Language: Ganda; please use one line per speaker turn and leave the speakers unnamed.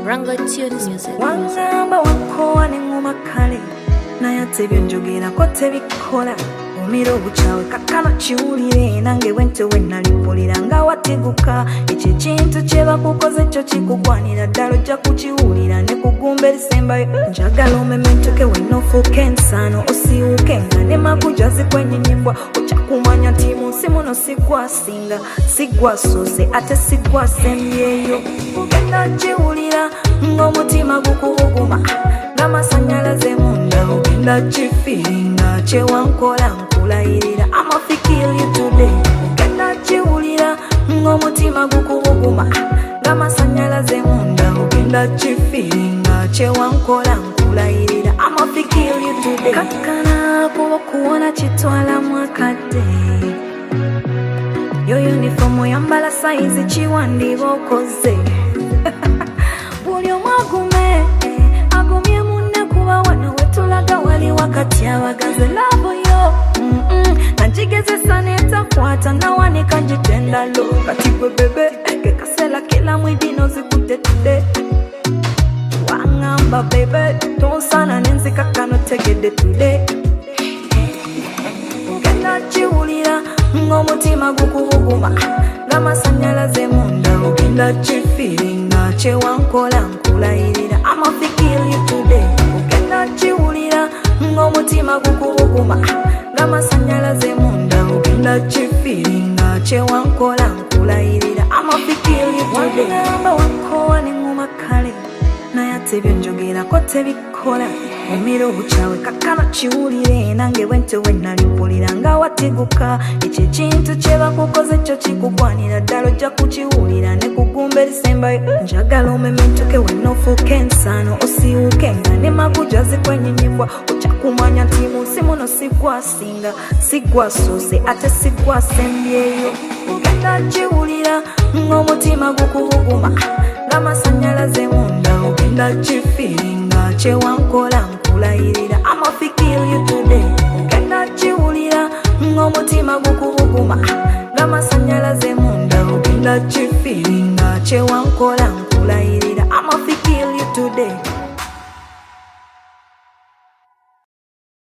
Rango Tunes Music.
Wangamba wankowa n'engoma kale naye ate byonjogerako tebikola omira obukyawe kakkano kiwulire nange bwente we nalimpulira nga wateguka ekyo ekintu kye bakukoze kyo kikugwanira ddala ojja kukiwulira ne kugumba erisembayo njagala omementoke wennofuuka ensano osiiwuke nga ne makuja zikwenyinyibwa ojja kumanya nti mu nsi muno sigwasinga sigwasoose ate sigwasembyeyo ogenda kiwulira ng'omutima gukubuguma ng'amasanyalaze munda ogenda kifiringa kyewankola nkulayirira I'ma feel you today ogenda kiwulira ng'omutima gukubuguma ng'amasanyalaze munda ogenda kifiringa kyewankola nkulayirira I'ma feel you today kakkana kuba kuwona kitwala mwakadde yo uniform oyambala sayizi kiwandiba okoze buli omu agumye munne kuba wano wetulaga wali wakati abagaze labo yo nanjigezesa netakwata nawanika njitenda lo kati gwe bebe kekasela kila mwidino zikutte tude wangamba bebe tonsana nenzikakkano tegedde tude ogenda kiwulira ng'omutima gukubuguma ng'amasanyalaze munda ogenda kifiringa kyewankola nkulayirira I'ma feel you today ogenda kiwulira ng'omutima gukubuguma ng'amasanyalaze munda ogenda kifiringa kyewankola nkulayirira I'ma feel you today wangamba wankowa n'engoma kale naye ate byonjogerako tebikola omira obukyawe kakkano kiwulire nange bwente we nalimpulira nga wateguka ekyo ekintu kye bakukoze kyo kikugwanira ddala ojja kukiwulira ne kugumba erisembayo njagala omementoke wennofuuka ensano osiiwuke nga ne makuja zikwenyinyibwa ojja kumanya nti mu nsi muno sigwasinga sigwasoose ate sigwasembyeyo ogenda kiwulira ng'omutima gukubuguma ng'amasanyalaze munda ogenda kifiringa kyewankola nkulayirira I'ma feel you today ogenda kiwulira ng'omutima gukubuguma ng'amasanyalaze munda ogenda kifiringa kyewankola